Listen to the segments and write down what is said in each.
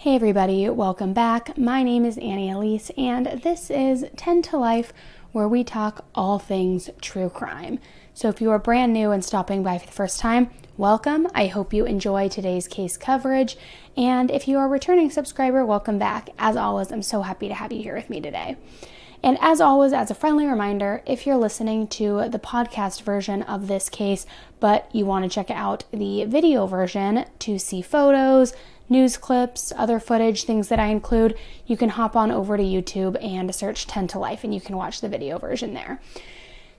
Hey everybody, welcome back. My name is Elise, and this is 10 to Life, where we talk all things true crime. So if you are brand new and stopping by for the first time, welcome. I hope you enjoy today's case coverage, and if you are a returning subscriber, welcome back. As always, I'm so happy to have you here with me today. And as always, as a friendly reminder, if you're listening to the podcast version of this case, but you want to check out the video version to see photos, news clips, other footage, things that I include, you can hop on over to YouTube and search 10 to Life and you can watch the video version there.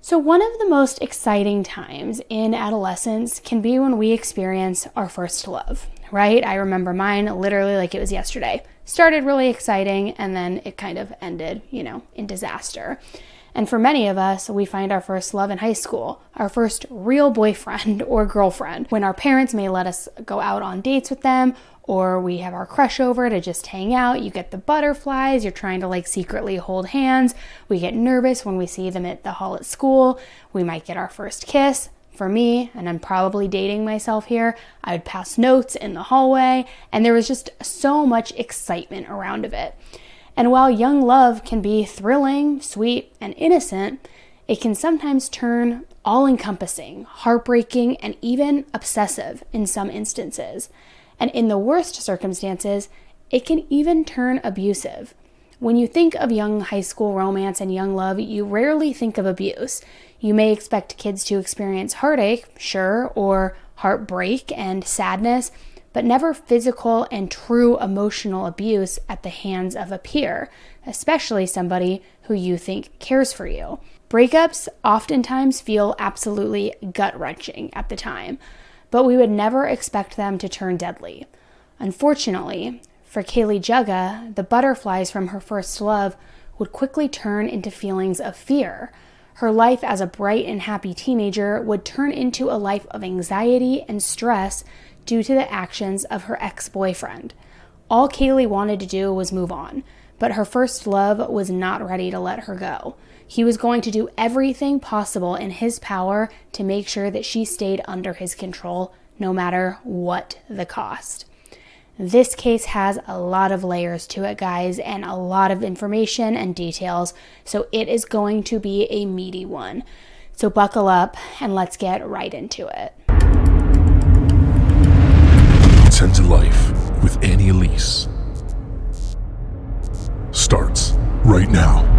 So one of the most exciting times in adolescence can be when we experience our first love, right? I remember mine literally like it was yesterday. Started really exciting and then it kind of ended, in disaster. And for many of us, we find our first love in high school, our first real boyfriend or girlfriend, when our parents may let us go out on dates with them, or we have our crush over to just hang out. You get the butterflies, you're trying to secretly hold hands. We get nervous when we see them at the hall at school. We might get our first kiss. For me, and I'm probably dating myself here, I would pass notes in the hallway, and there was just so much excitement around it. And while young love can be thrilling, sweet, and innocent, it can sometimes turn all-encompassing, heartbreaking, and even obsessive in some instances. And in the worst circumstances, it can even turn abusive. When you think of young high school romance and young love, you rarely think of abuse. You may expect kids to experience heartache, sure, or heartbreak and sadness, but never physical and true emotional abuse at the hands of a peer, especially somebody who you think cares for you. Breakups oftentimes feel absolutely gut-wrenching at the time, but we would never expect them to turn deadly. Unfortunately, for Kaylie Juga, the butterflies from her first love would quickly turn into feelings of fear. Her life as a bright and happy teenager would turn into a life of anxiety and stress due to the actions of her ex-boyfriend. All Kaylie wanted to do was move on, but her first love was not ready to let her go. He was going to do everything possible in his power to make sure that she stayed under his control, no matter what the cost. This case has a lot of layers to it, guys, and a lot of information and details, so it is going to be a meaty one. So buckle up and let's get right into it. 10 to Life with Elise starts right now.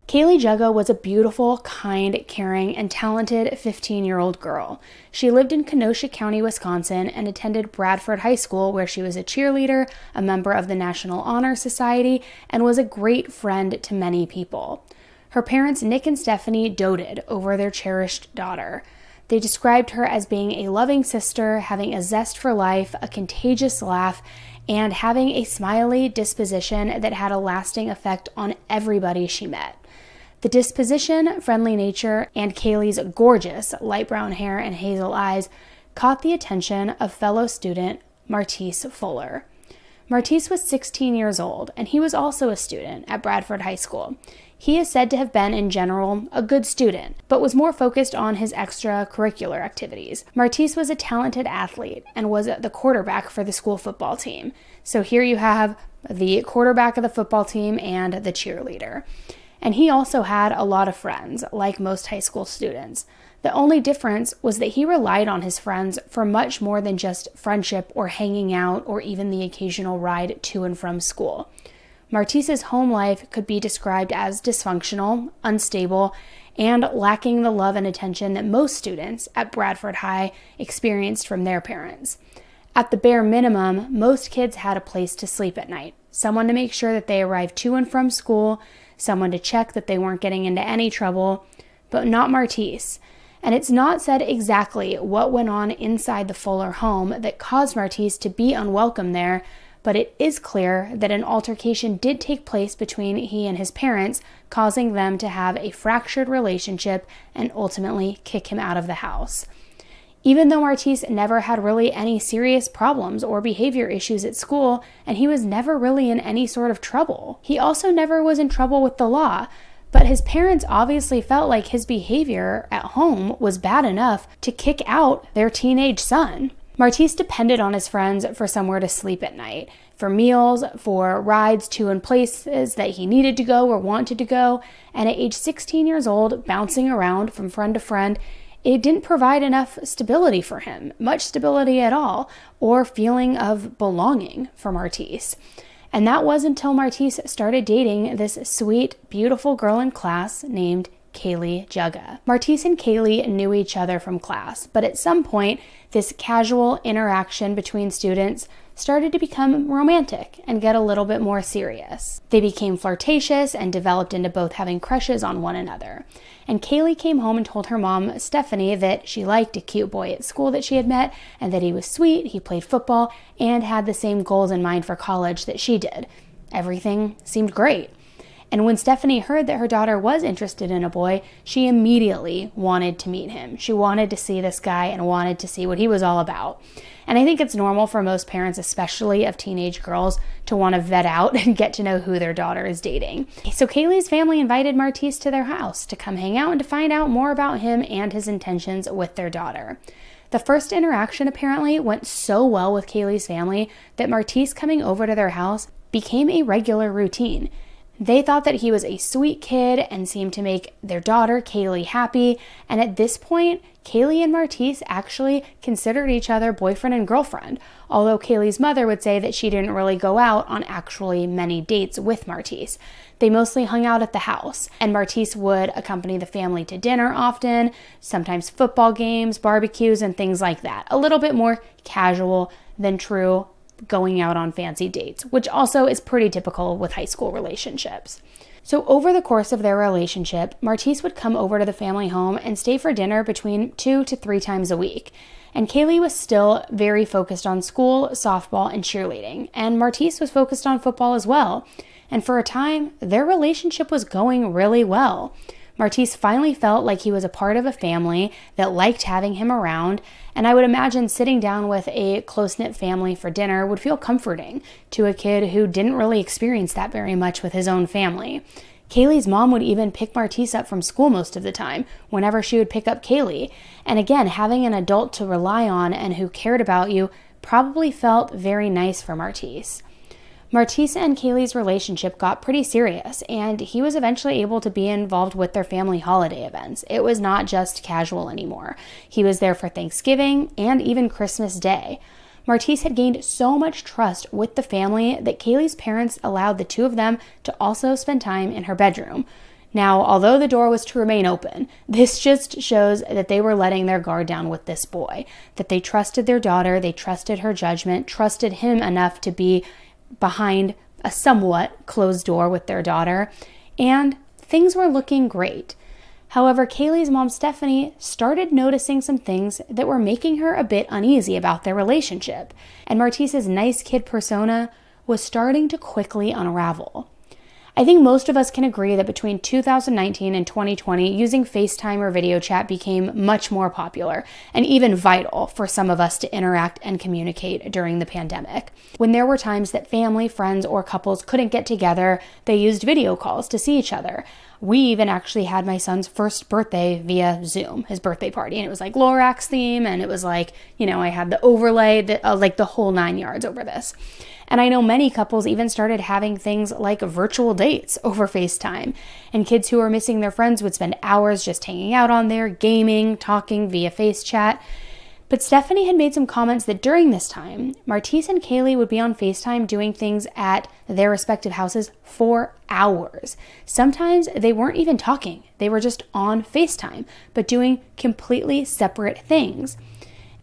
Kaylie Juga was a beautiful, kind, caring, and talented 15-year-old girl. She lived in Kenosha County, Wisconsin, and attended Bradford High School, where she was a cheerleader, a member of the National Honor Society, and was a great friend to many people. Her parents, Nick and Stephanie, doted over their cherished daughter. They described her as being a loving sister, having a zest for life, a contagious laugh, and having a smiley disposition that had a lasting effect on everybody she met. The disposition, friendly nature, and Kaylie's gorgeous light brown hair and hazel eyes caught the attention of fellow student Martice Fuller. Martice was 16 years old, and he was also a student at Bradford High School. He is said to have been, in general, a good student, but was more focused on his extracurricular activities. Martice was a talented athlete and was the quarterback for the school football team. So here you have the quarterback of the football team and the cheerleader. And he also had a lot of friends, like most high school students. The only difference was that he relied on his friends for much more than just friendship or hanging out or even the occasional ride to and from school. Martice's home life could be described as dysfunctional, unstable, and lacking the love and attention that most students at Bradford High experienced from their parents. At the bare minimum, most kids had a place to sleep at night, someone to make sure that they arrived to and from school, someone to check that they weren't getting into any trouble, but not Martice. And it's not said exactly what went on inside the Fuller home that caused Martice to be unwelcome there, but it is clear that an altercation did take place between he and his parents, causing them to have a fractured relationship and ultimately kick him out of the house. Even though Martice never had really any serious problems or behavior issues at school, and he was never really in any sort of trouble. He also never was in trouble with the law, but his parents obviously felt like his behavior at home was bad enough to kick out their teenage son. Martice depended on his friends for somewhere to sleep at night. for meals, for rides to and places that he needed to go or wanted to go. And at age 16 years old, bouncing around from friend to friend, it didn't provide enough stability for him, much stability at all, or feeling of belonging for Martice. And that was until Martice started dating this sweet, beautiful girl in class named Kaylie Juga. Martice and Kaylie knew each other from class, but at some point, this casual interaction between students started to become romantic and get a little bit more serious. They became flirtatious and developed into both having crushes on one another. And Kaylie came home and told her mom, Stephanie, that she liked a cute boy at school that she had met and that he was sweet, he played football, and had the same goals in mind for college that she did. Everything seemed great. And when Stephanie heard that her daughter was interested in a boy, she immediately wanted to meet him. She wanted to see this guy and wanted to see what he was all about. And I think it's normal for most parents, especially of teenage girls, to want to vet out and get to know who their daughter is dating. So Kaylie's family invited Martice to their house to come hang out and to find out more about him and his intentions with their daughter. The first interaction apparently went so well with Kaylie's family that Martice coming over to their house became a regular routine. They thought that he was a sweet kid and seemed to make their daughter, Kaylie, happy. And at this point, Kaylie and Martice actually considered each other boyfriend and girlfriend, although Kaylie's mother would say that she didn't really go out on actually many dates with Martice. They mostly hung out at the house, and Martice would accompany the family to dinner often, sometimes football games, barbecues, and things like that. A little bit more casual than true going out on fancy dates, which also is pretty typical with high school relationships. So over the course of their relationship, Martice would come over to the family home and stay for dinner between 2 to 3 times a week. And Kaylie was still very focused on school, softball, and cheerleading. And Martice was focused on football as well. And for a time, their relationship was going really well. Martice finally felt like he was a part of a family that liked having him around, and I would imagine sitting down with a close-knit family for dinner would feel comforting to a kid who didn't really experience that very much with his own family. Kaylie's mom would even pick Martice up from school most of the time, whenever she would pick up Kaylie. And again, having an adult to rely on and who cared about you probably felt very nice for Martice. Martice and Kaylie's relationship got pretty serious, and he was eventually able to be involved with their family holiday events. It was not just casual anymore. He was there for Thanksgiving and even Christmas Day. Martice had gained so much trust with the family that Kaylie's parents allowed the two of them to also spend time in her bedroom. Now, although the door was to remain open, this just shows that they were letting their guard down with this boy, that they trusted their daughter, they trusted her judgment, trusted him enough to be behind a somewhat closed door with their daughter, and things were looking great. However, Kaylie's mom, Stephanie, started noticing some things that were making her a bit uneasy about their relationship, and Martice's nice kid persona was starting to quickly unravel. I think most of us can agree that between 2019 and 2020, using FaceTime or video chat became much more popular and even vital for some of us to interact and communicate during the pandemic. When there were times that family, friends, or couples couldn't get together, they used video calls to see each other. We even actually had my son's first birthday via Zoom, his birthday party, and it was like Lorax theme, and it was like, I had the overlay, like the whole 9 yards over this. And I know many couples even started having things like virtual dates over FaceTime. And kids who were missing their friends would spend hours just hanging out on there, gaming, talking via face chat. But Stephanie had made some comments that during this time, Martice and Kaylie would be on FaceTime doing things at their respective houses for hours. Sometimes they weren't even talking. They were just on FaceTime, but doing completely separate things.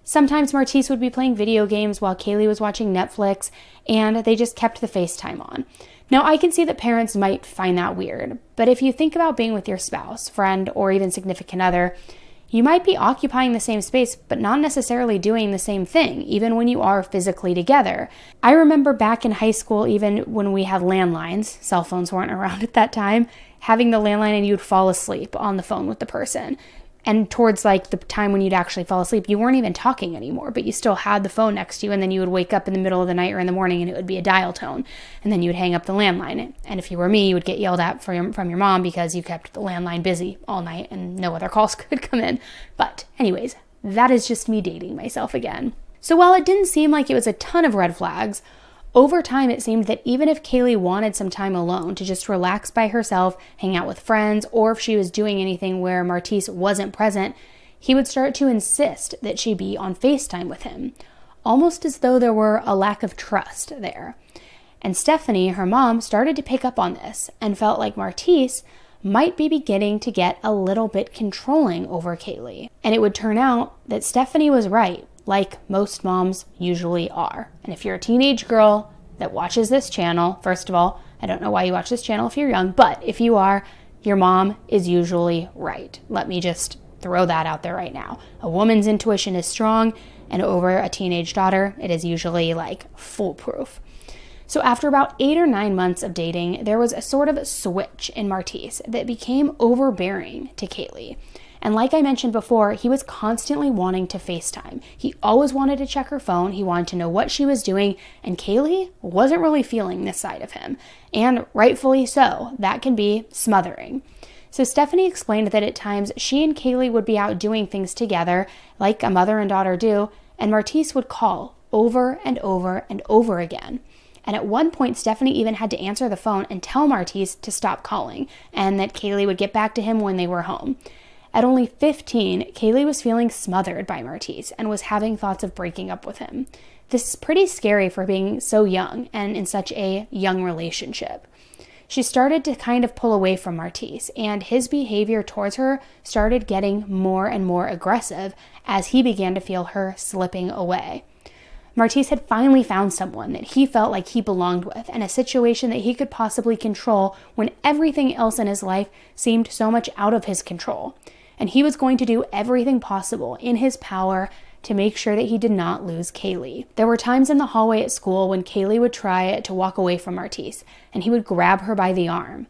Sometimes Martice would be playing video games while Kaylie was watching Netflix, and they just kept the FaceTime on. Now, I can see that parents might find that weird, but if you think about being with your spouse, friend, or even significant other, you might be occupying the same space, but not necessarily doing the same thing, even when you are physically together. I remember back in high school, even when we had landlines, cell phones weren't around at that time, having the landline and you'd fall asleep on the phone with the person. And towards like the time when you'd actually fall asleep, you weren't even talking anymore, but you still had the phone next to you, and then you would wake up in the middle of the night or in the morning and it would be a dial tone, and then you would hang up the landline. And if you were me, you would get yelled at from your mom because you kept the landline busy all night and no other calls could come in. But anyways, that is just me dating myself again. So while it didn't seem like it was a ton of red flags, Over time, it seemed that even if Kaylie wanted some time alone to just relax by herself, hang out with friends, or if she was doing anything where Martice wasn't present, he would start to insist that she be on FaceTime with him, almost as though there were a lack of trust there. And Stephanie, her mom, started to pick up on this and felt like Martice might be beginning to get a little bit controlling over Kaylie. And it would turn out that Stephanie was right, like most moms usually are. And if you're a teenage girl that watches this channel, first of all, I don't know why you watch this channel if you're young, but if you are, your mom is usually right. Let me just throw that out there right now. A woman's intuition is strong, and over a teenage daughter, it is usually like foolproof. So after about 8 or 9 months of dating, there was a sort of switch in Martice that became overbearing to Kaylie. And like I mentioned before, he was constantly wanting to FaceTime. He always wanted to check her phone. He wanted to know what she was doing. And Kaylie wasn't really feeling this side of him. And rightfully so. That can be smothering. So Stephanie explained that at times she and Kaylie would be out doing things together, like a mother and daughter do, and Martice would call over and over and over again. And at one point, Stephanie even had to answer the phone and tell Martice to stop calling, and that Kaylie would get back to him when they were home. At only 15, Kaylie was feeling smothered by Martice and was having thoughts of breaking up with him. This is pretty scary for being so young and in such a young relationship. She started to kind of pull away from Martice, and his behavior towards her started getting more and more aggressive as he began to feel her slipping away. Martice had finally found someone that he felt like he belonged with and a situation that he could possibly control when everything else in his life seemed so much out of his control. And he was going to do everything possible in his power to make sure that he did not lose Kaylie. There were times in the hallway at school when Kaylie would try to walk away from Martice, and he would grab her by the arm.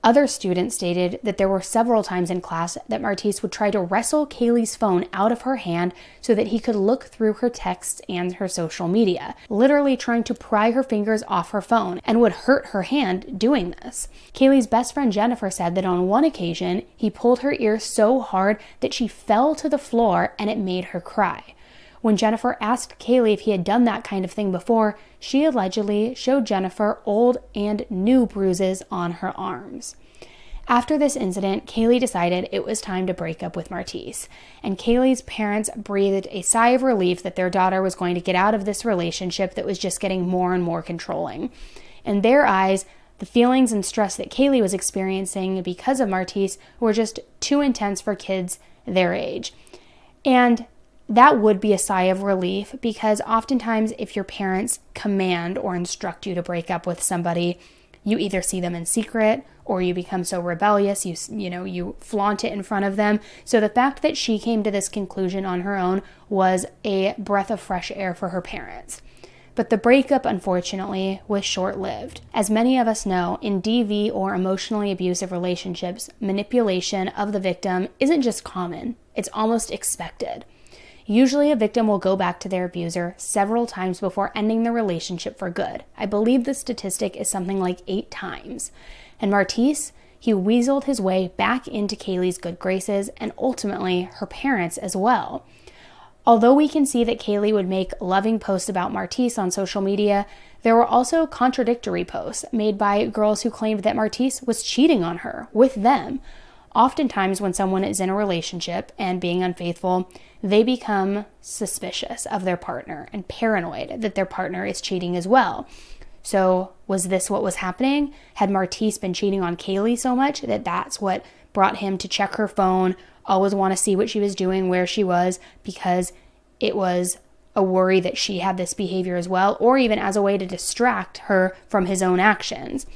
Other students stated that there were several times in class that Martice would try to wrestle Kaylie's phone out of her hand so that he could look through her texts and her social media, literally trying to pry her fingers off her phone, and would hurt her hand doing this. Kaylie's best friend Jennifer said that on one occasion, he pulled her ear so hard that she fell to the floor and it made her cry. When Jennifer asked Kaylie if he had done that kind of thing before, she allegedly showed Jennifer old and new bruises on her arms. After this incident, Kaylie decided it was time to break up with Martice, and Kaylie's parents breathed a sigh of relief that their daughter was going to get out of this relationship that was just getting more and more controlling. In their eyes, the feelings and stress that Kaylie was experiencing because of Martice were just too intense for kids their age. And that would be a sigh of relief, because oftentimes if your parents command or instruct you to break up with somebody, you either see them in secret or you become so rebellious, you flaunt it in front of them. So the fact that she came to this conclusion on her own was a breath of fresh air for her parents. But the breakup, unfortunately, was short-lived. As many of us know, in DV or emotionally abusive relationships, manipulation of the victim isn't just common, it's almost expected. Usually a victim will go back to their abuser several times before ending the relationship for good. I believe the statistic is something like 8 times. And Martice, he weaseled his way back into Kaylie's good graces and ultimately her parents as well. Although we can see that Kaylie would make loving posts about Martice on social media, there were also contradictory posts made by girls who claimed that Martice was cheating on her with them. Oftentimes when someone is in a relationship and being unfaithful, they become suspicious of their partner and paranoid that their partner is cheating as well. So was this what was happening? Had Martice been cheating on Kaylie so much that that's what brought him to check her phone, always want to see what she was doing, where she was, because it was a worry that she had this behavior as well, or even as a way to distract her from his own actions?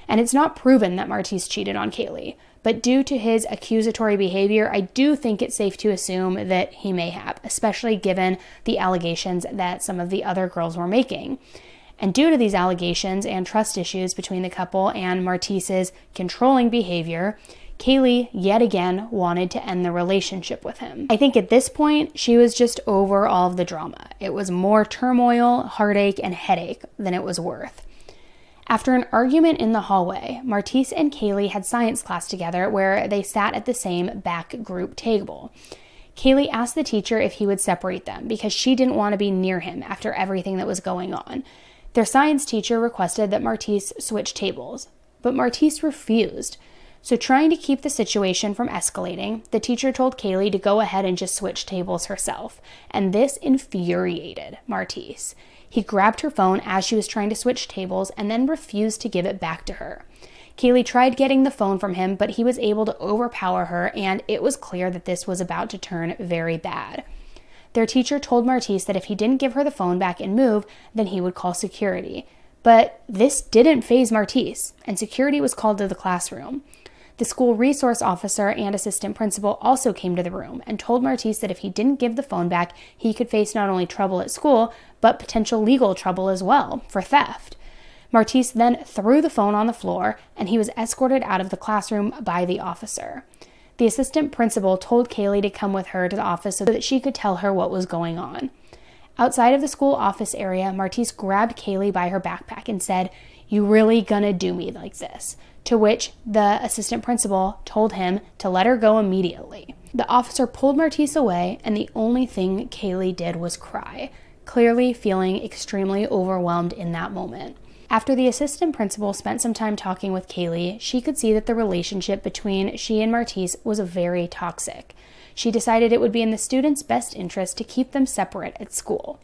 And it's not proven that Martice cheated on Kaylie, but due to his accusatory behavior, I do think it's safe to assume that he may have, especially given the allegations that some of the other girls were making. And due to these allegations and trust issues between the couple and Martice's controlling behavior, Kaylie yet again wanted to end the relationship with him. I think at this point, she was just over all of the drama. It was more turmoil, heartache, and headache than it was worth. After an argument in the hallway, Martice and Kaylie had science class together where they sat at the same back group table. Kaylie asked the teacher if he would separate them because she didn't want to be near him after everything that was going on. Their science teacher requested that Martice switch tables, but Martice refused. So trying to keep the situation from escalating, the teacher told Kaylie to go ahead and just switch tables herself, and this infuriated Martice. He grabbed her phone as she was trying to switch tables and then refused to give it back to her. Kaylie tried getting the phone from him, but he was able to overpower her, and it was clear that this was about to turn very bad. Their teacher told Martice that if he didn't give her the phone back and move, then he would call security. But this didn't faze Martice, and security was called to the classroom. The school resource officer and assistant principal also came to the room and told Martice that if he didn't give the phone back, he could face not only trouble at school, but potential legal trouble as well for theft. Martice then threw the phone on the floor, and he was escorted out of the classroom by the officer. The assistant principal told Kaylie to come with her to the office so that she could tell her what was going on. Outside of the school office area, Martice grabbed Kaylie by her backpack and said, "You really gonna do me like this?" To which the assistant principal told him to let her go immediately. The officer pulled Martice away, and the only thing Kaylie did was cry, clearly feeling extremely overwhelmed in that moment. After the assistant principal spent some time talking with Kaylie, she could see that the relationship between she and Martice was very toxic. She decided it would be in the students' best interest to keep them separate at school.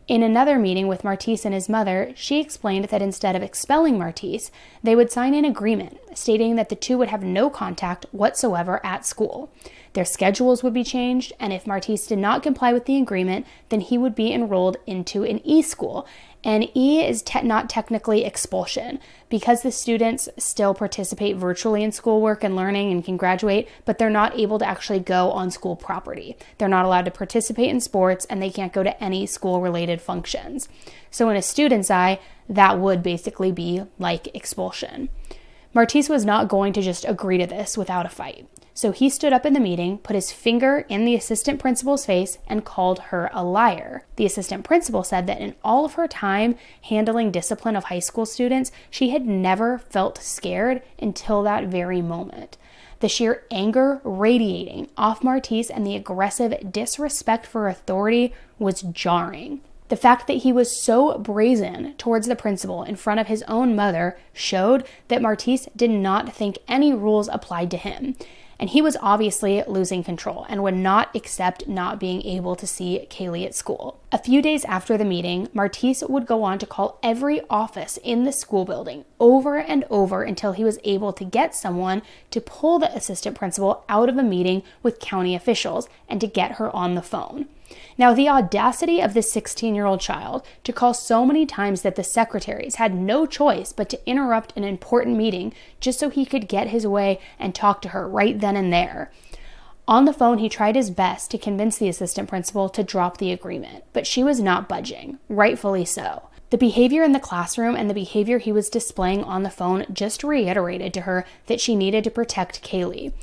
In another meeting with Martice and his mother, she explained that instead of expelling Martice, they would sign an agreement stating that the two would have no contact whatsoever at school. Their schedules would be changed, and if Martice did not comply with the agreement, then he would be enrolled into an E-school. And E is not technically expulsion, because the students still participate virtually in schoolwork and learning and can graduate, but they're not able to actually go on school property. They're not allowed to participate in sports, and they can't go to any school-related functions. So in a student's eye, that would basically be like expulsion. Martice was not going to just agree to this without a fight. So he stood up in the meeting, put his finger in the assistant principal's face, and called her a liar. The assistant principal said that in all of her time handling discipline of high school students, she had never felt scared until that very moment. The sheer anger radiating off Martice and the aggressive disrespect for authority was jarring. The fact that he was so brazen towards the principal in front of his own mother showed that Martice did not think any rules applied to him. And he was obviously losing control and would not accept not being able to see Kaylie at school. A few days after the meeting, Martice would go on to call every office in the school building over and over until he was able to get someone to pull the assistant principal out of a meeting with county officials and to get her on the phone. Now, the audacity of this 16-year-old child to call so many times that the secretaries had no choice but to interrupt an important meeting just so he could get his way and talk to her right then and there. On the phone, he tried his best to convince the assistant principal to drop the agreement, but she was not budging, rightfully so. The behavior in the classroom and the behavior he was displaying on the phone just reiterated to her that she needed to protect Kaylie.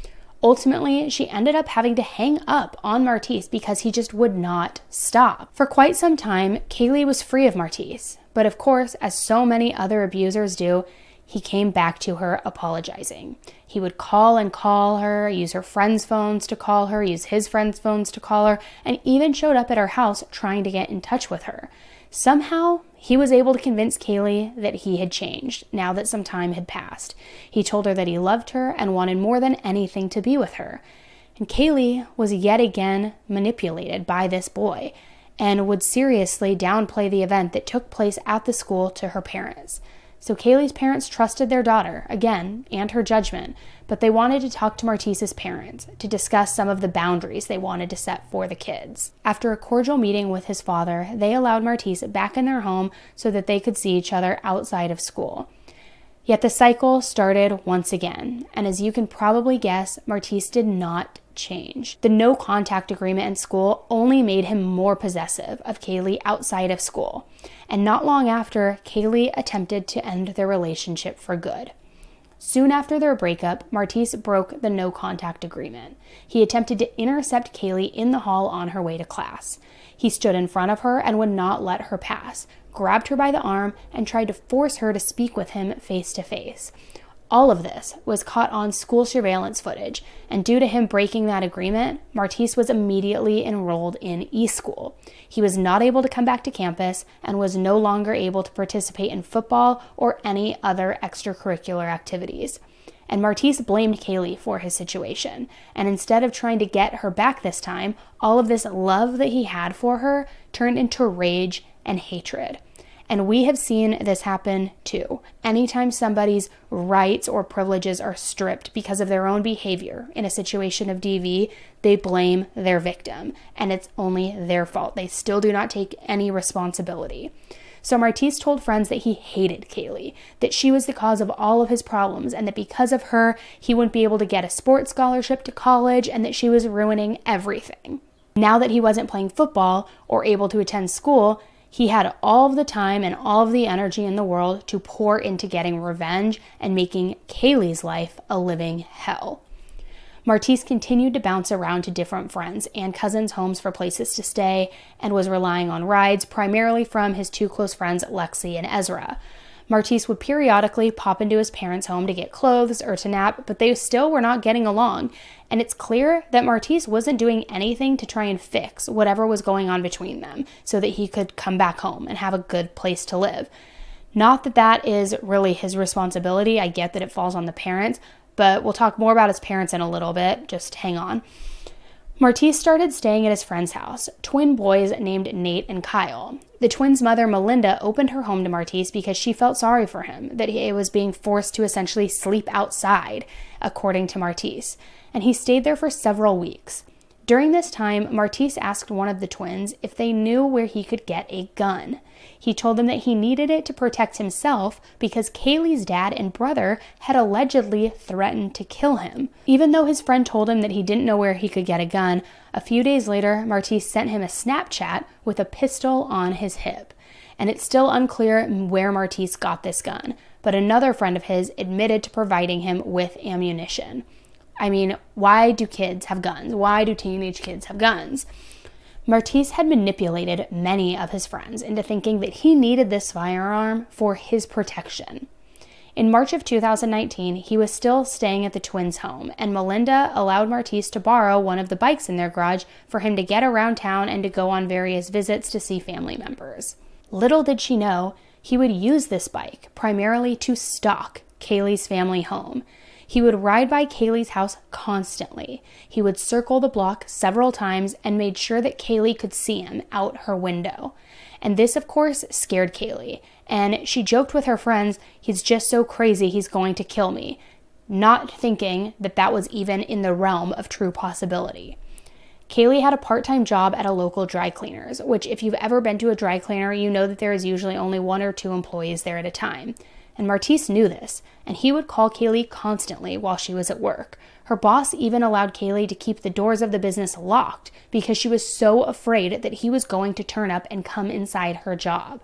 Ultimately, she ended up having to hang up on Martice because he just would not stop. For quite some time, Kaylie was free of Martice, but of course, as so many other abusers do, he came back to her apologizing. He would call and call her, use her friends' phones to call her, use his friends' phones to call her, and even showed up at her house trying to get in touch with her. Somehow, he was able to convince Kaylie that he had changed now that some time had passed. He told her that he loved her and wanted more than anything to be with her. And Kaylie was yet again manipulated by this boy and would seriously downplay the event that took place at the school to her parents. So Kaylie's parents trusted their daughter, again, and her judgment, but they wanted to talk to Martice's parents to discuss some of the boundaries they wanted to set for the kids. After a cordial meeting with his father, they allowed Martice back in their home so that they could see each other outside of school. Yet the cycle started once again, and as you can probably guess, Martice did not change. The no contact agreement in school only made him more possessive of Kaylie outside of school. And not long after, Kaylie attempted to end their relationship for good. Soon after their breakup, Martice broke the no contact agreement. He attempted to intercept Kaylie in the hall on her way to class. He stood in front of her and would not let her pass, grabbed her by the arm, and tried to force her to speak with him face to face. All of this was caught on school surveillance footage, and due to him breaking that agreement, Martice was immediately enrolled in e-school. He was not able to come back to campus and was no longer able to participate in football or any other extracurricular activities. And Martice blamed Kaylie for his situation, and instead of trying to get her back this time, all of this love that he had for her turned into rage and hatred. And we have seen this happen too. Anytime somebody's rights or privileges are stripped because of their own behavior in a situation of DV, they blame their victim, and it's only their fault. They still do not take any responsibility. So Martice told friends that he hated Kaylie, that she was the cause of all of his problems, and that because of her, he wouldn't be able to get a sports scholarship to college, and that she was ruining everything. Now that he wasn't playing football or able to attend school, he had all of the time and all of the energy in the world to pour into getting revenge and making Kaylie's life a living hell. Martice continued to bounce around to different friends and cousins' homes for places to stay and was relying on rides primarily from his two close friends, Lexi and Ezra. Martice would periodically pop into his parents' home to get clothes or to nap, but they still were not getting along. And it's clear that Martice wasn't doing anything to try and fix whatever was going on between them so that he could come back home and have a good place to live. Not that that is really his responsibility. I get that it falls on the parents, but we'll talk more about his parents in a little bit. Just hang on. Martice started staying at his friend's house, twin boys named Nate and Kyle. The twins' mother, Melinda, opened her home to Martice because she felt sorry for him, that he was being forced to essentially sleep outside, according to Martice, and he stayed there for several weeks. During this time, Martice asked one of the twins if they knew where he could get a gun. He told them that he needed it to protect himself because Kaylie's dad and brother had allegedly threatened to kill him. Even though his friend told him that he didn't know where he could get a gun, a few days later, Martice sent him a Snapchat with a pistol on his hip. And it's still unclear where Martice got this gun, but another friend of his admitted to providing him with ammunition. I mean, why do kids have guns? Why do teenage kids have guns? Martice had manipulated many of his friends into thinking that he needed this firearm for his protection. In March of 2019, he was still staying at the twins' home, and Melinda allowed Martice to borrow one of the bikes in their garage for him to get around town and to go on various visits to see family members. Little did she know, he would use this bike primarily to stalk Kaylie's family home. He would ride by Kaylie's house constantly. He would circle the block several times and made sure that Kaylie could see him out her window. And this, of course, scared Kaylie. And she joked with her friends, "He's just so crazy, he's going to kill me," not thinking that that was even in the realm of true possibility. Kaylie had a part-time job at a local dry cleaners, which if you've ever been to a dry cleaner, you know that there is usually only 1 or 2 employees there at a time. And Martice knew this, and he would call Kaylie constantly while she was at work. Her boss even allowed Kaylie to keep the doors of the business locked because she was so afraid that he was going to turn up and come inside her job.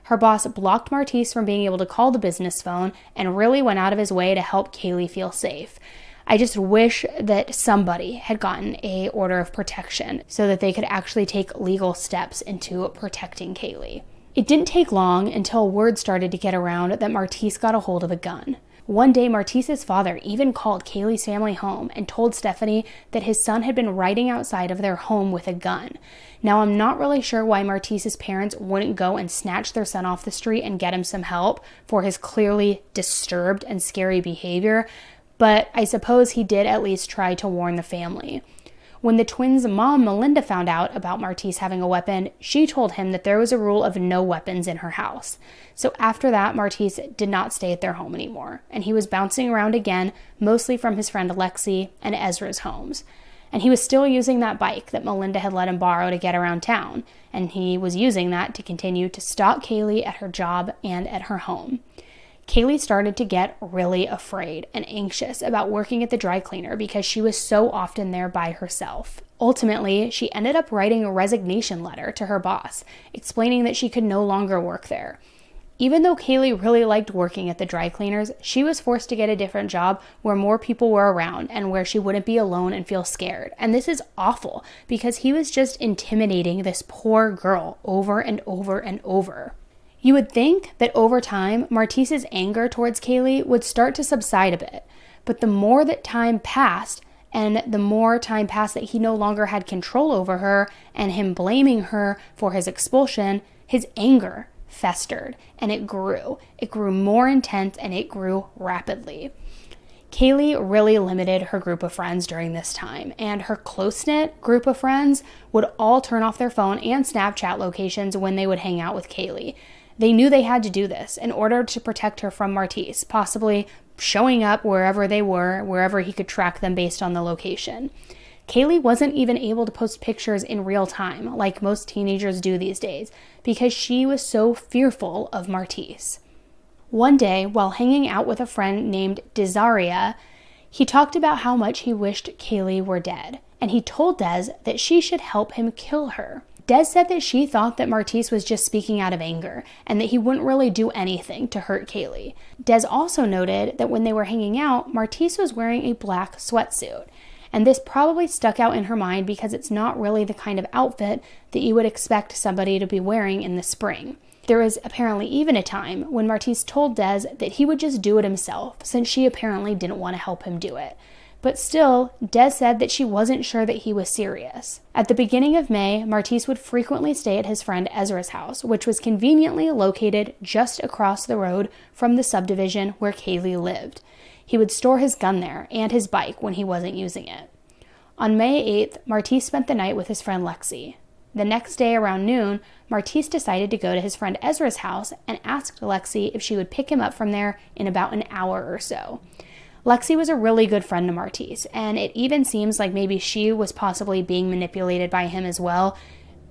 Her boss blocked Martice from being able to call the business phone and really went out of his way to help Kaylie feel safe. I just wish that somebody had gotten an order of protection so that they could actually take legal steps into protecting Kaylie. It didn't take long until word started to get around that Martice got a hold of a gun. One day, Martice's father even called Kaylie's family home and told Stephanie that his son had been riding outside of their home with a gun. Now, I'm not really sure why Martice's parents wouldn't go and snatch their son off the street and get him some help for his clearly disturbed and scary behavior, but I suppose he did at least try to warn the family. When the twins' mom, Melinda, found out about Martice having a weapon, she told him that there was a rule of no weapons in her house. So after that, Martice did not stay at their home anymore, and he was bouncing around again, mostly from his friend Lexi and Ezra's homes. And he was still using that bike that Melinda had let him borrow to get around town, and he was using that to continue to stalk Kaylie at her job and at her home. Kaylie started to get really afraid and anxious about working at the dry cleaner because she was so often there by herself. Ultimately, she ended up writing a resignation letter to her boss, explaining that she could no longer work there. Even though Kaylie really liked working at the dry cleaners, she was forced to get a different job where more people were around and where she wouldn't be alone and feel scared. And this is awful because he was just intimidating this poor girl over and over and over. You would think that over time, Martice's anger towards Kaylie would start to subside a bit, but the more that time passed, and the more time passed that he no longer had control over her and him blaming her for his expulsion, his anger festered and it grew. It grew more intense and it grew rapidly. Kaylie really limited her group of friends during this time, and her close-knit group of friends would all turn off their phone and Snapchat locations when they would hang out with Kaylie. They knew they had to do this in order to protect her from Martice, possibly showing up wherever they were, wherever he could track them based on the location. Kaylie wasn't even able to post pictures in real time like most teenagers do these days because she was so fearful of Martice. One day, while hanging out with a friend named Desaria, he talked about how much he wished Kaylie were dead, and he told Des that she should help him kill her. Des said that she thought that Martice was just speaking out of anger, and that he wouldn't really do anything to hurt Kaylie. Des also noted that when they were hanging out, Martice was wearing a black sweatsuit, and this probably stuck out in her mind because it's not really the kind of outfit that you would expect somebody to be wearing in the spring. There was apparently even a time when Martice told Des that he would just do it himself, since she apparently didn't want to help him do it. But still, Des said that she wasn't sure that he was serious. At the beginning of May, Martice would frequently stay at his friend Ezra's house, which was conveniently located just across the road from the subdivision where Kaylie lived. He would store his gun there and his bike when he wasn't using it. On May 8th, Martice spent the night with his friend Lexi. The next day around noon, Martice decided to go to his friend Ezra's house and asked Lexi if she would pick him up from there in about an hour or so. Lexi was a really good friend to Martice, and it even seems like maybe she was possibly being manipulated by him as well,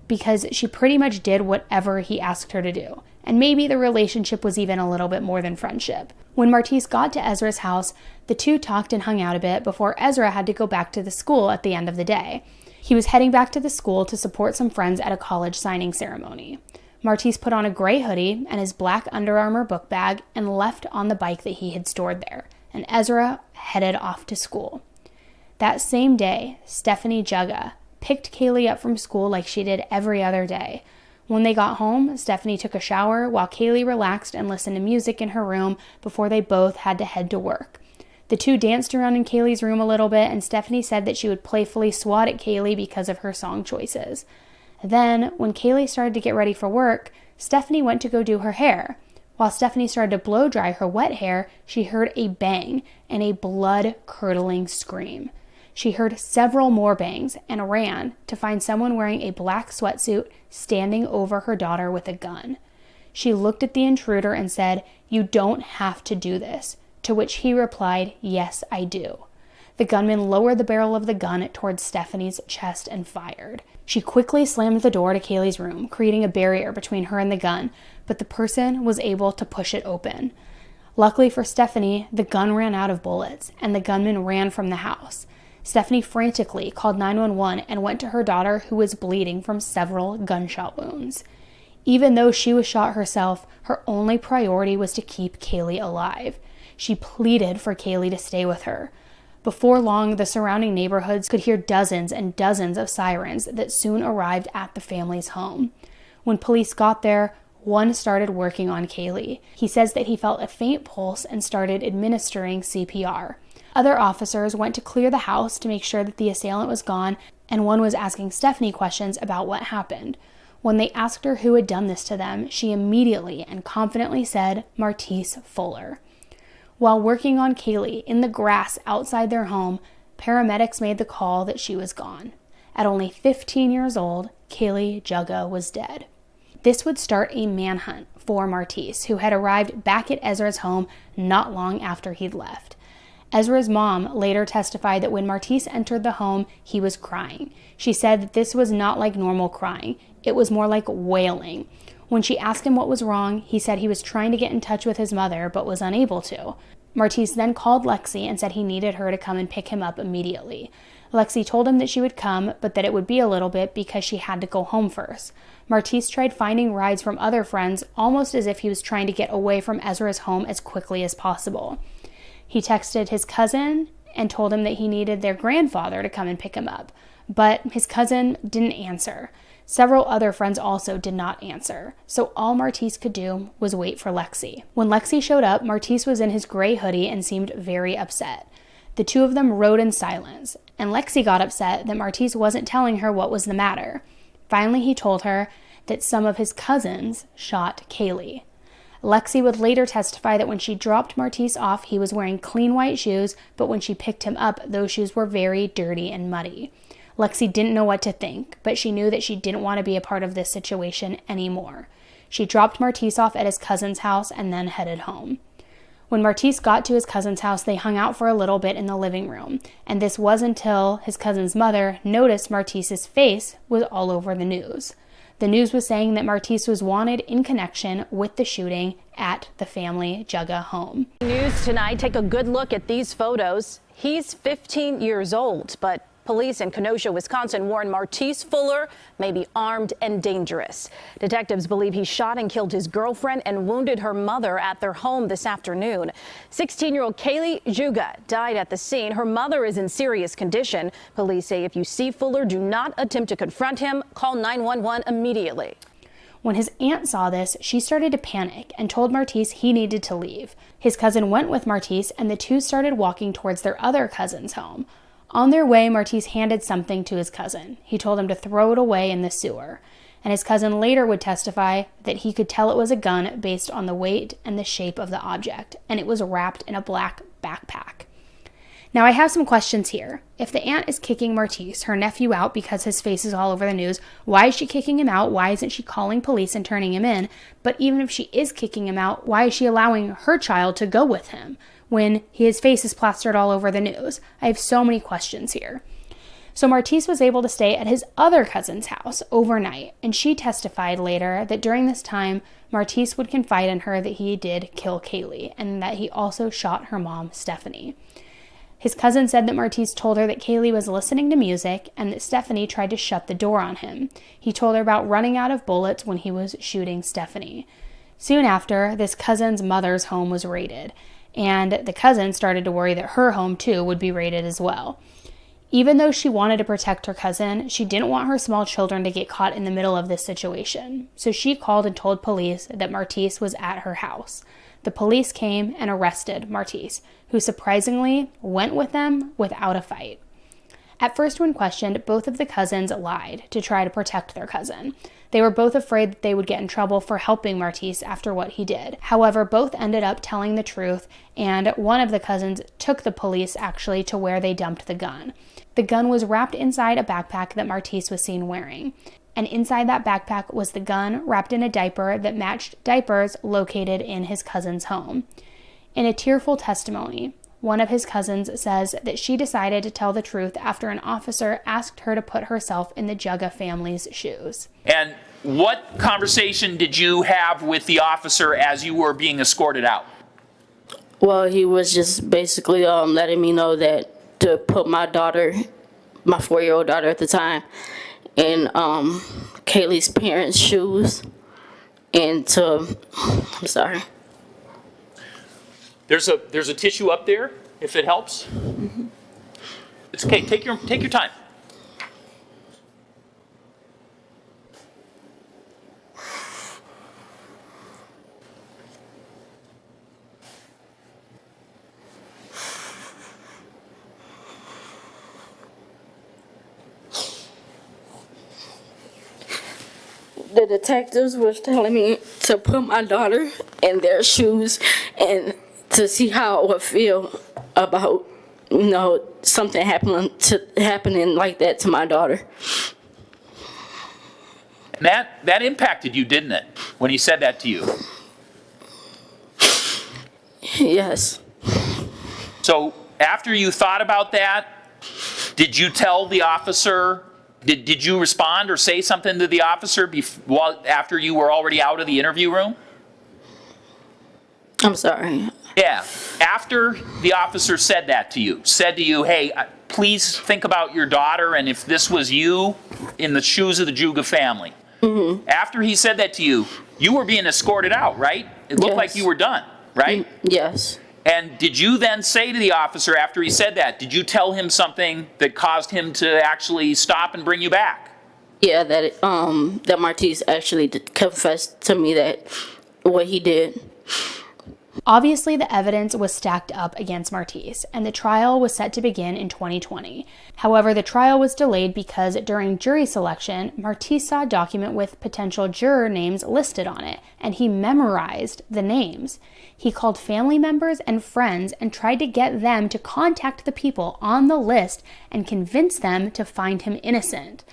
because she pretty much did whatever he asked her to do. And maybe the relationship was even a little bit more than friendship. When Martice got to Ezra's house, the two talked and hung out a bit before Ezra had to go back to the school at the end of the day. He was heading back to the school to support some friends at a college signing ceremony. Martice put on a gray hoodie and his black Under Armour book bag and left on the bike that he had stored there, and Ezra headed off to school. That same day, Kaylie Juga picked Kaylie up from school like she did every other day. When they got home, Stephanie took a shower while Kaylie relaxed and listened to music in her room before they both had to head to work. The two danced around in Kaylie's room a little bit, and Stephanie said that she would playfully swat at Kaylie because of her song choices. Then, when Kaylie started to get ready for work, Stephanie went to go do her hair. While Stephanie started to blow dry her wet hair, she heard a bang and a blood-curdling scream. She heard several more bangs and ran to find someone wearing a black sweatsuit standing over her daughter with a gun. She looked at the intruder and said, "You don't have to do this," to which he replied, "Yes, I do." The gunman lowered the barrel of the gun towards Stephanie's chest and fired. She quickly slammed the door to Kaylie's room, creating a barrier between her and the gun, but the person was able to push it open. Luckily for Stephanie, the gun ran out of bullets, and the gunman ran from the house. Stephanie frantically called 911 and went to her daughter, who was bleeding from several gunshot wounds. Even though she was shot herself, her only priority was to keep Kaylie alive. She pleaded for Kaylie to stay with her. Before long, the surrounding neighborhoods could hear dozens and dozens of sirens that soon arrived at the family's home. When police got there, one started working on Kaylie. He says that he felt a faint pulse and started administering CPR. Other officers went to clear the house to make sure that the assailant was gone, and one was asking Stephanie questions about what happened. When they asked her who had done this to them, she immediately and confidently said, "Martice Fuller." While working on Kaylie in the grass outside their home, paramedics made the call that she was gone. At only 15 years old, Kaylie Juga was dead. This would start a manhunt for Martice, who had arrived back at Ezra's home not long after he'd left. Ezra's mom later testified that when Martice entered the home, he was crying. She said that this was not like normal crying. It was more like wailing. When she asked him what was wrong, he said he was trying to get in touch with his mother, but was unable to. Martice then called Lexi and said he needed her to come and pick him up immediately. Lexi told him that she would come, but that it would be a little bit because she had to go home first. Martice tried finding rides from other friends, almost as if he was trying to get away from Ezra's home as quickly as possible. He texted his cousin and told him that he needed their grandfather to come and pick him up, but his cousin didn't answer. Several other friends also did not answer, so all Martice could do was wait for Lexi. When Lexi showed up, Martice was in his gray hoodie and seemed very upset. The two of them rode in silence, and Lexi got upset that Martice wasn't telling her what was the matter. Finally, he told her that some of his cousins shot Kaylie. Lexi would later testify that when she dropped Martice off, he was wearing clean white shoes, but when she picked him up, those shoes were very dirty and muddy. Lexi didn't know what to think, but she knew that she didn't want to be a part of this situation anymore. She dropped Martice off at his cousin's house and then headed home. When Martice got to his cousin's house, they hung out for a little bit in the living room, and this was until his cousin's mother noticed Martice's face was all over the news. The news was saying that Martice was wanted in connection with the shooting at the family Juga home. News tonight, take a good look at these photos. He's 15 years old, but police in Kenosha, Wisconsin warn Martice Fuller may be armed and dangerous. Detectives believe he shot and killed his girlfriend and wounded her mother at their home this afternoon. 16-year-old Kaylie Juga died at the scene. Her mother is in serious condition. Police say if you see Fuller, do not attempt to confront him. Call 911 immediately. When his aunt saw this, she started to panic and told Martice he needed to leave. His cousin went with Martice, and the two started walking towards their other cousin's home. On their way, Martice handed something to his cousin. He told him to throw it away in the sewer. And his cousin later would testify that he could tell it was a gun based on the weight and the shape of the object, and it was wrapped in a black backpack. Now, I have some questions here. If the aunt is kicking Martice, her nephew, out because his face is all over the news, why is she kicking him out? Why isn't she calling police and turning him in? But even if she is kicking him out, why is she allowing her child to go with him when his face is plastered all over the news? I have so many questions here. So Martice was able to stay at his other cousin's house overnight, and she testified later that during this time, Martice would confide in her that he did kill Kaylie and that he also shot her mom, Stephanie. His cousin said that Martice told her that Kaylie was listening to music and that Stephanie tried to shut the door on him. He told her about running out of bullets when he was shooting Stephanie. Soon after, this cousin's mother's home was raided, and the cousin started to worry that her home too would be raided as well. Even though she wanted to protect her cousin, she didn't want her small children to get caught in the middle of this situation. So she called and told police that Martice was at her house. The police came and arrested Martice, who surprisingly went with them without a fight. At first, when questioned, both of the cousins lied to try to protect their cousin. They were both afraid that they would get in trouble for helping Martice after what he did. However, both ended up telling the truth, and one of the cousins took the police actually to where they dumped the gun. The gun was wrapped inside a backpack that Martice was seen wearing. And inside that backpack was the gun wrapped in a diaper that matched diapers located in his cousin's home. In a tearful testimony, one of his cousins says that she decided to tell the truth after an officer asked her to put herself in the Juga family's shoes. And what conversation did you have with the officer as you were being escorted out? Well, he was just basically letting me know that to put my daughter, my 4-year-old daughter at the time, in Kaylie's parents' shoes, and I'm sorry. There's a tissue up there, if it helps. Mm-hmm. It's okay. Take your time. The detectives was telling me to put my daughter in their shoes and to see how I would feel about, something happening like that to my daughter. And that impacted you, didn't it, when he said that to you? Yes. So after you thought about that, did you tell the officer? Did you respond or say something to the officer after you were already out of the interview room? I'm sorry. Yeah. After the officer said to you, hey, please think about your daughter, and if this was you in the shoes of the Juga family. Mm-hmm. After he said that to you, you were being escorted out, right? It looked like you were done, right? Yes. And did you then say to the officer after he said that, did you tell him something that caused him to actually stop and bring you back? Yeah, that Martice actually confessed to me that what he did. Obviously, the evidence was stacked up against Martice, and the trial was set to begin in 2020. However, the trial was delayed because during jury selection, Martice saw a document with potential juror names listed on it, and he memorized the names. He called family members and friends and tried to get them to contact the people on the list and convince them to find him innocent.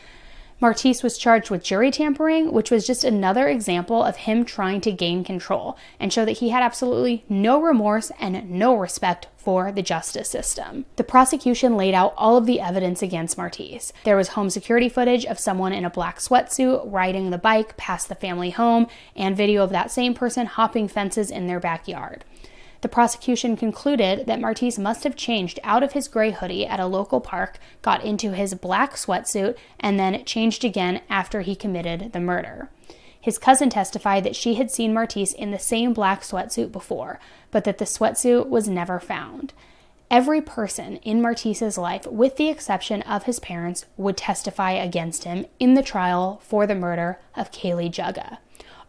Martice was charged with jury tampering, which was just another example of him trying to gain control and show that he had absolutely no remorse and no respect for the justice system. The prosecution laid out all of the evidence against Martice. There was home security footage of someone in a black sweatsuit riding the bike past the family home and video of that same person hopping fences in their backyard. The prosecution concluded that Martice must have changed out of his gray hoodie at a local park, got into his black sweatsuit, and then changed again after he committed the murder. His cousin testified that she had seen Martice in the same black sweatsuit before, but that the sweatsuit was never found. Every person in Martice's life, with the exception of his parents, would testify against him in the trial for the murder of Kaylie Juga.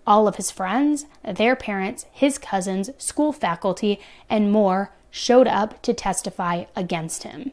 All of his friends, their parents, his cousins, school faculty, and more showed up to testify against him.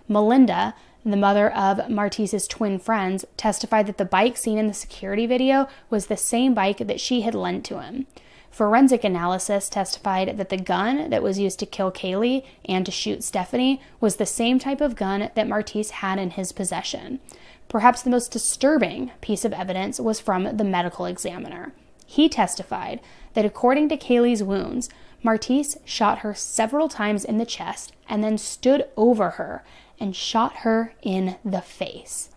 Melinda, the mother of Martice's twin friends, testified that the bike seen in the security video was the same bike that she had lent to him. Forensic analysis testified that the gun that was used to kill Kaylie and to shoot Stephanie was the same type of gun that Martice had in his possession. Perhaps the most disturbing piece of evidence was from the medical examiner. He testified that according to Kaylie's wounds, Martice shot her several times in the chest and then stood over her and shot her in the face.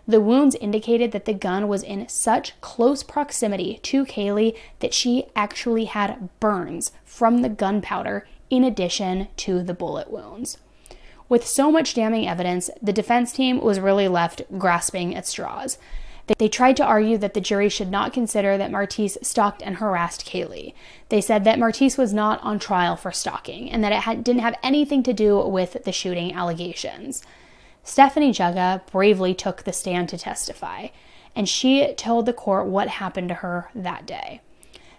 The wounds indicated that the gun was in such close proximity to Kaylie that she actually had burns from the gunpowder in addition to the bullet wounds. With so much damning evidence, the defense team was really left grasping at straws. They tried to argue that the jury should not consider that Martice stalked and harassed Kaylie. They said that Martice was not on trial for stalking and that it didn't have anything to do with the shooting allegations. Stephanie Juga bravely took the stand to testify, and she told the court what happened to her that day.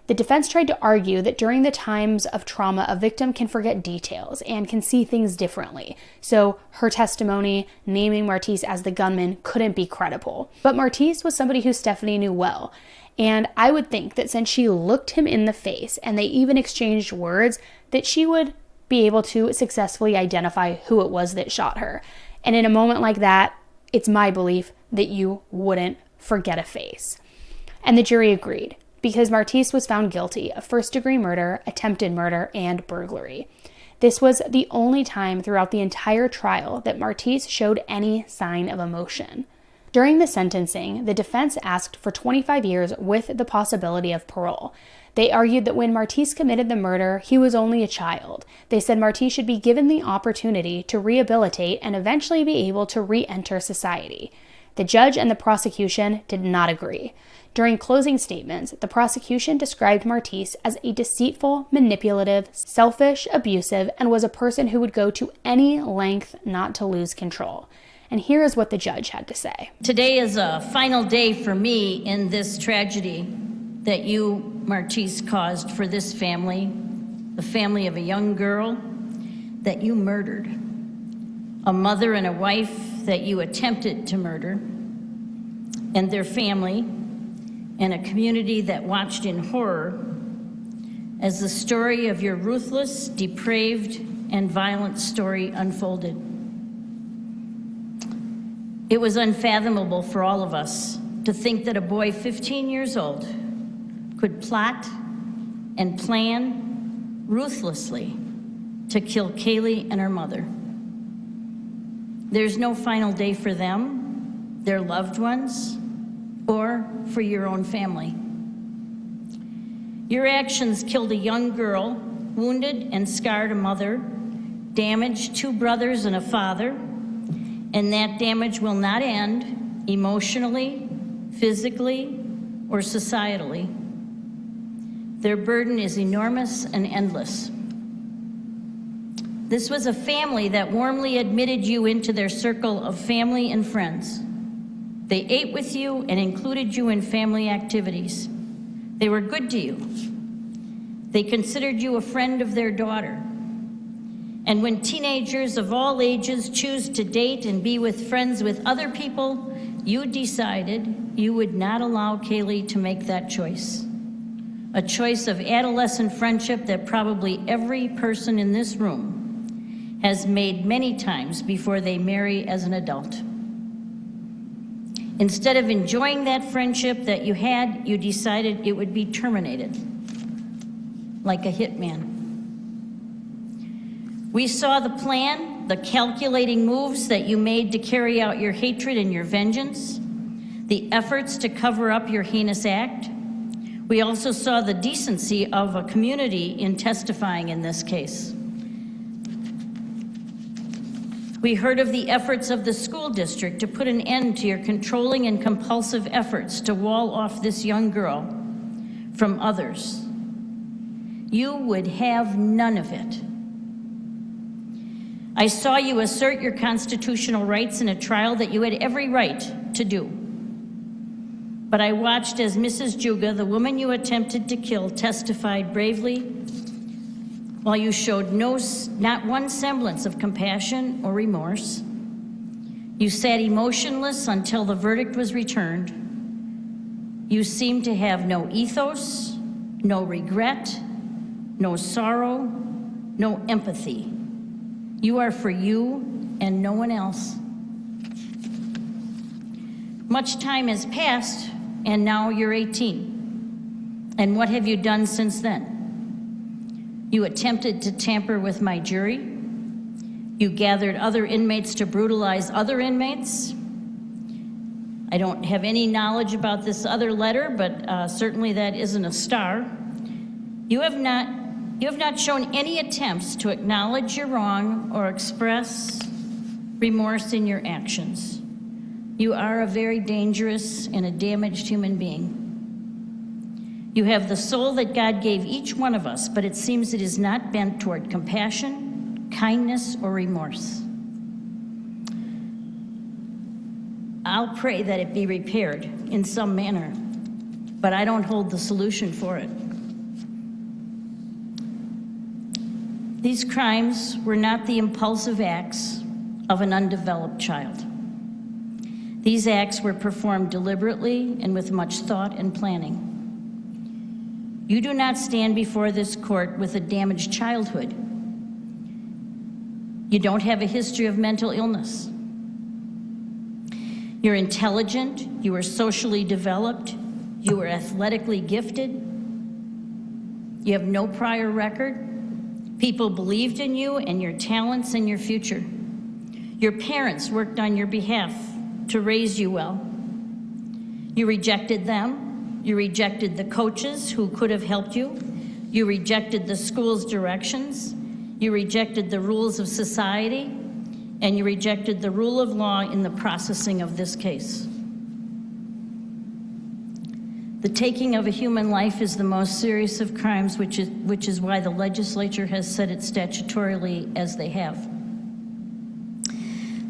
The defense tried to argue that during the times of trauma, a victim can forget details and can see things differently. So her testimony naming Martice as the gunman couldn't be credible. But Martice was somebody who Stephanie knew well. And I would think that since she looked him in the face and they even exchanged words, that she would be able to successfully identify who it was that shot her. And in a moment like that, it's my belief that you wouldn't forget a face. And the jury agreed, because Martice was found guilty of first-degree murder, attempted murder, and burglary. This was the only time throughout the entire trial that Martice showed any sign of emotion. During the sentencing, the defense asked for 25 years with the possibility of parole. They argued that when Martice committed the murder, he was only a child. They said Martice should be given the opportunity to rehabilitate and eventually be able to re-enter society. The judge and the prosecution did not agree. During closing statements, the prosecution described Martice as a deceitful, manipulative, selfish, abusive, and was a person who would go to any length not to lose control. And here is what the judge had to say. Today is a final day for me in this tragedy that you, Martice, caused for this family, the family of a young girl that you murdered, a mother and a wife that you attempted to murder, and their family, and a community that watched in horror as the story of your ruthless, depraved, and violent story unfolded. It was unfathomable for all of us to think that a boy 15 years old could plot and plan ruthlessly to kill Kaylie and her mother. There's no final day for them, their loved ones, or for your own family. Your actions killed a young girl, wounded and scarred a mother, damaged two brothers and a father, and that damage will not end emotionally, physically, or societally. Their burden is enormous and endless. This was a family that warmly admitted you into their circle of family and friends. They ate with you and included you in family activities. They were good to you. They considered you a friend of their daughter. And when teenagers of all ages choose to date and be with friends with other people, you decided you would not allow Kaylie to make that choice. A choice of adolescent friendship that probably every person in this room has made many times before they marry as an adult. Instead of enjoying that friendship that you had, you decided it would be terminated, like a hitman. We saw the plan, the calculating moves that you made to carry out your hatred and your vengeance, the efforts to cover up your heinous act. We also saw the decency of a community in testifying in this case. We heard of the efforts of the school district to put an end to your controlling and compulsive efforts to wall off this young girl from others. You would have none of it. I saw you assert your constitutional rights in a trial that you had every right to do. But I watched as Mrs. Juga, the woman you attempted to kill, testified bravely, while you showed not one semblance of compassion or remorse. You sat emotionless until the verdict was returned. You seemed to have no ethos, no regret, no sorrow, no empathy. You are for you and no one else. Much time has passed, and now you're 18. And what have you done since then? You attempted to tamper with my jury. You gathered other inmates to brutalize other inmates. I don't have any knowledge about this other letter, but certainly that isn't a star. You have not shown any attempts to acknowledge your wrong or express remorse in your actions. You are a very dangerous and a damaged human being. You have the soul that God gave each one of us, but it seems it is not bent toward compassion, kindness, or remorse. I'll pray that it be repaired in some manner, but I don't hold the solution for it. These crimes were not the impulsive acts of an undeveloped child. These acts were performed deliberately and with much thought and planning. You do not stand before this court with a damaged childhood. You don't have a history of mental illness. You're intelligent, you are socially developed, you are athletically gifted, you have no prior record. People believed in you and your talents and your future. Your parents worked on your behalf to raise you well. You rejected them. You rejected the coaches who could have helped you. You rejected the school's directions. You rejected the rules of society. And you rejected the rule of law in the processing of this case. The taking of a human life is the most serious of crimes, which is why the legislature has said it statutorily as they have.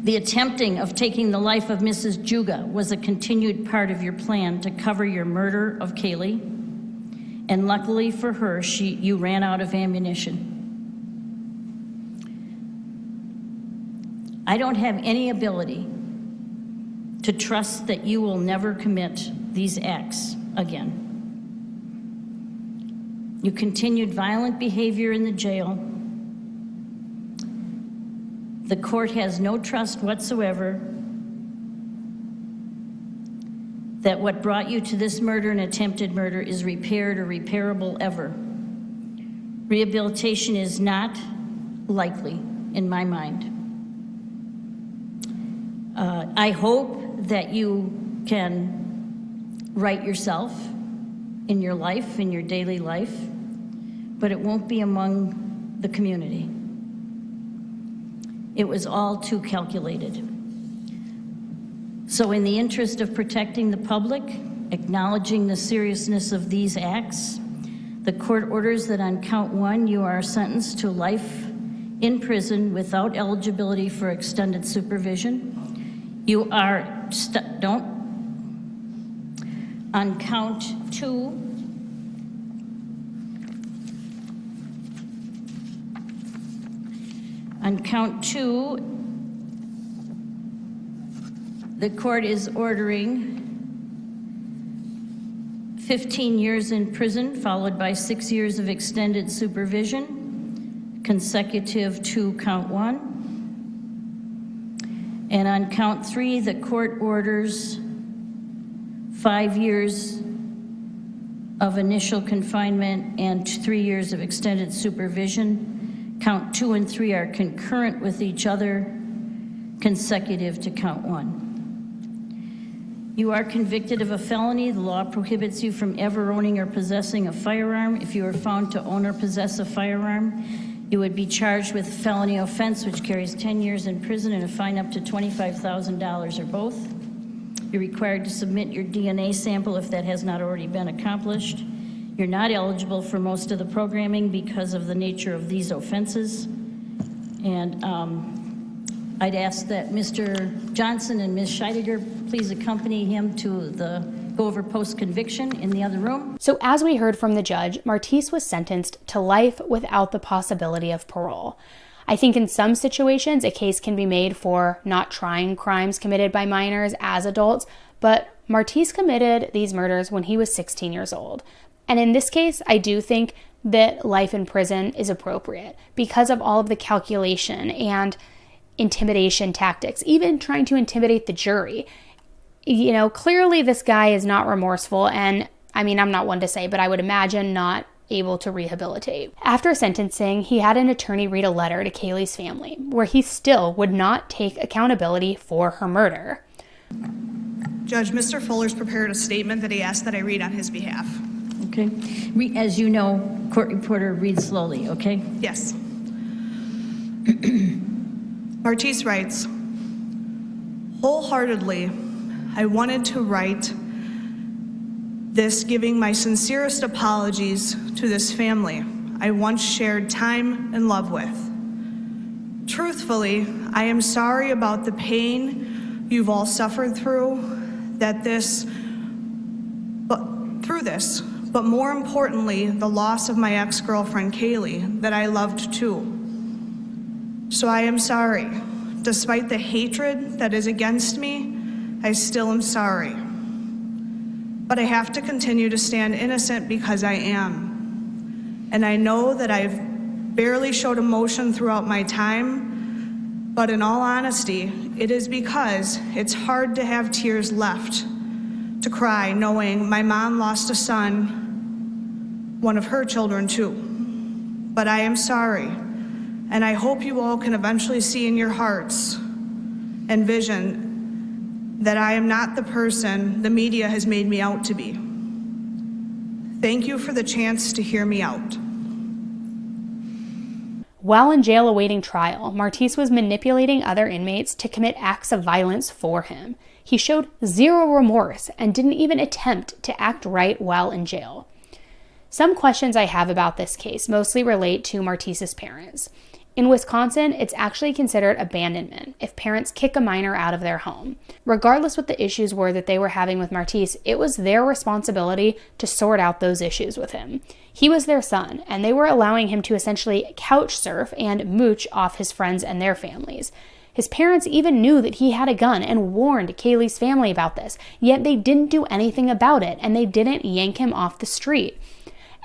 The attempting of taking the life of Mrs. Juga was a continued part of your plan to cover your murder of Kaylie, and luckily for her, you ran out of ammunition. I don't have any ability to trust that you will never commit these acts again. You continued violent behavior in the jail. The court has no trust whatsoever that what brought you to this murder and attempted murder is repaired or repairable ever. Rehabilitation is not likely in my mind. I hope that you can right yourself in your life, in your daily life, but it won't be among the community. It was all too calculated. So in the interest of protecting the public, acknowledging the seriousness of these acts, the court orders that on count 1, you are sentenced to life in prison without eligibility for extended supervision. You are, don't On count two, the court is ordering 15 years in prison, followed by 6 years of extended supervision, consecutive to count one. And on count three, the court orders 5 years of initial confinement and 3 years of extended supervision. Count 2 and 3 are concurrent with each other, consecutive to count 1. You are convicted of a felony. The law prohibits you from ever owning or possessing a firearm. If you are found to own or possess a firearm, you would be charged with a felony offense, which carries 10 years in prison and a fine up to $25,000 or both. You're required to submit your DNA sample if that has not already been accomplished. You're not eligible for most of the programming because of the nature of these offenses. And I'd ask that Mr. Johnson and Ms. Scheidegger please accompany him to go over post-conviction in the other room. So as we heard from the judge, Martice was sentenced to life without the possibility of parole. I think in some situations, a case can be made for not trying crimes committed by minors as adults, but Martice committed these murders when he was 16 years old. And in this case, I do think that life in prison is appropriate because of all of the calculation and intimidation tactics, even trying to intimidate the jury. You know, clearly this guy is not remorseful, and I mean, I'm not one to say, but I would imagine not able to rehabilitate. After sentencing, he had an attorney read a letter to Kaylie's family where he still would not take accountability for her murder. Judge, Mr. Fuller's prepared a statement that he asked that I read on his behalf. Okay. As you know, court reporter, read slowly, okay? Yes. Martice writes, wholeheartedly, I wanted to write this giving my sincerest apologies to this family I once shared time and love with. Truthfully, I am sorry about the pain you've all suffered through this, but more importantly, the loss of my ex-girlfriend Kaylie that I loved too. So I am sorry. Despite the hatred that is against me, I still am sorry. But I have to continue to stand innocent because I am. And I know that I've barely showed emotion throughout my time, but in all honesty, it is because it's hard to have tears left to cry knowing my mom lost a son, one of her children too. But I am sorry. And I hope you all can eventually see in your hearts and vision that I am not the person the media has made me out to be. Thank you for the chance to hear me out. While in jail awaiting trial, Martice was manipulating other inmates to commit acts of violence for him. He showed zero remorse and didn't even attempt to act right while in jail. Some questions I have about this case mostly relate to Martice's parents. In Wisconsin, it's actually considered abandonment if parents kick a minor out of their home. Regardless what the issues were that they were having with Martice, it was their responsibility to sort out those issues with him. He was their son, and they were allowing him to essentially couch surf and mooch off his friends and their families. His parents even knew that he had a gun and warned Kaylie's family about this, yet they didn't do anything about it, and they didn't yank him off the street.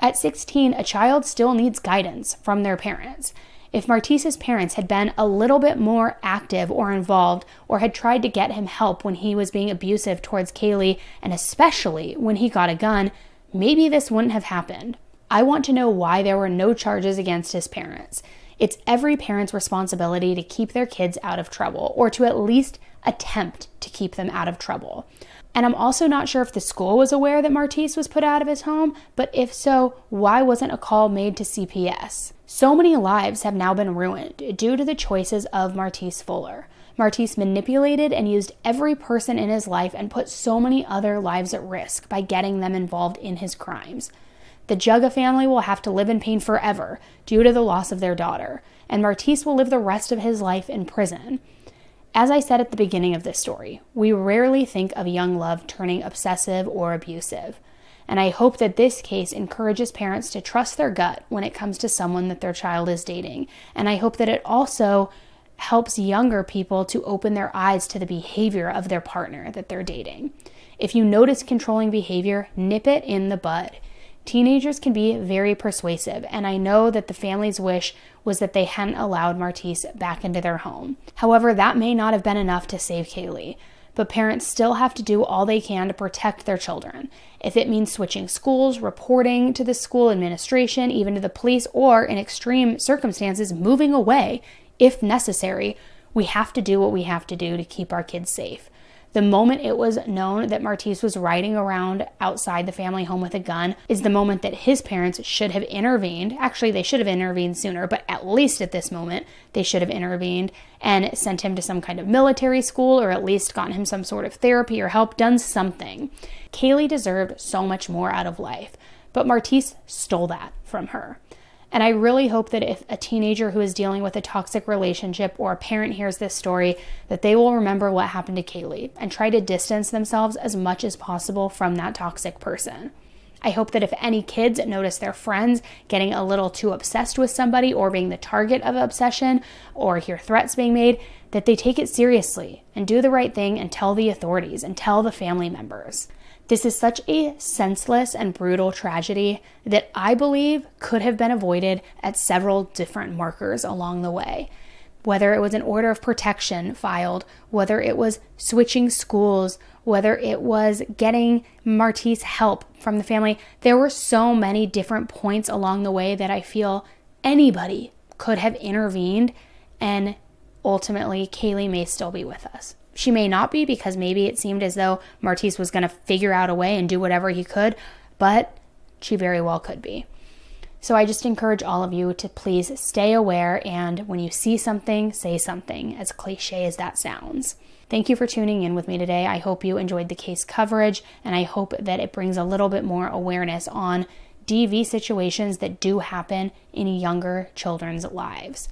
At 16, a child still needs guidance from their parents. If Martice's parents had been a little bit more active or involved, or had tried to get him help when he was being abusive towards Kaylie, and especially when he got a gun, maybe this wouldn't have happened. I want to know why there were no charges against his parents. It's every parent's responsibility to keep their kids out of trouble, or to at least attempt to keep them out of trouble. And I'm also not sure if the school was aware that Martice was put out of his home, but if so, why wasn't a call made to CPS? So many lives have now been ruined due to the choices of Martice Fuller. Martice manipulated and used every person in his life and put so many other lives at risk by getting them involved in his crimes. The Juga family will have to live in pain forever due to the loss of their daughter, and Martice will live the rest of his life in prison. As I said at the beginning of this story, we rarely think of young love turning obsessive or abusive. And I hope that this case encourages parents to trust their gut when it comes to someone that their child is dating. And I hope that it also helps younger people to open their eyes to the behavior of their partner that they're dating. If you notice controlling behavior, nip it in the bud. Teenagers can be very persuasive, and I know that the family's wish was that they hadn't allowed Martice back into their home. However, that may not have been enough to save Kaylie, but parents still have to do all they can to protect their children. If it means switching schools, reporting to the school administration, even to the police, or in extreme circumstances, moving away, if necessary, we have to do what we have to do to keep our kids safe. The moment it was known that Martice was riding around outside the family home with a gun is the moment that his parents should have intervened. Actually, they should have intervened sooner, but at least at this moment, they should have intervened and sent him to some kind of military school, or at least gotten him some sort of therapy or help, done something. Kaylie deserved so much more out of life, but Martice stole that from her. And I really hope that if a teenager who is dealing with a toxic relationship or a parent hears this story, that they will remember what happened to Kaylie and try to distance themselves as much as possible from that toxic person. I hope that if any kids notice their friends getting a little too obsessed with somebody or being the target of obsession or hear threats being made, that they take it seriously and do the right thing and tell the authorities and tell the family members. This is such a senseless and brutal tragedy that I believe could have been avoided at several different markers along the way. Whether it was an order of protection filed, whether it was switching schools, whether it was getting Martice help from the family, there were so many different points along the way that I feel anybody could have intervened, and ultimately Kaylie may still be with us. She may not be, because maybe it seemed as though Martice was going to figure out a way and do whatever he could, but she very well could be. So I just encourage all of you to please stay aware, and when you see something, say something, as cliche as that sounds. Thank you for tuning in with me today. I hope you enjoyed the case coverage, and I hope that it brings a little bit more awareness on DV situations that do happen in younger children's lives.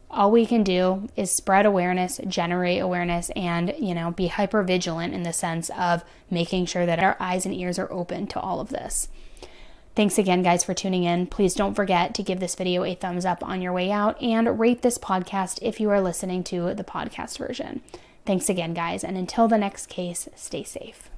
All we can do is spread awareness, generate awareness, and, be hyper vigilant in the sense of making sure that our eyes and ears are open to all of this. Thanks again, guys, for tuning in. Please don't forget to give this video a thumbs up on your way out and rate this podcast if you are listening to the podcast version. Thanks again, guys, and until the next case, stay safe.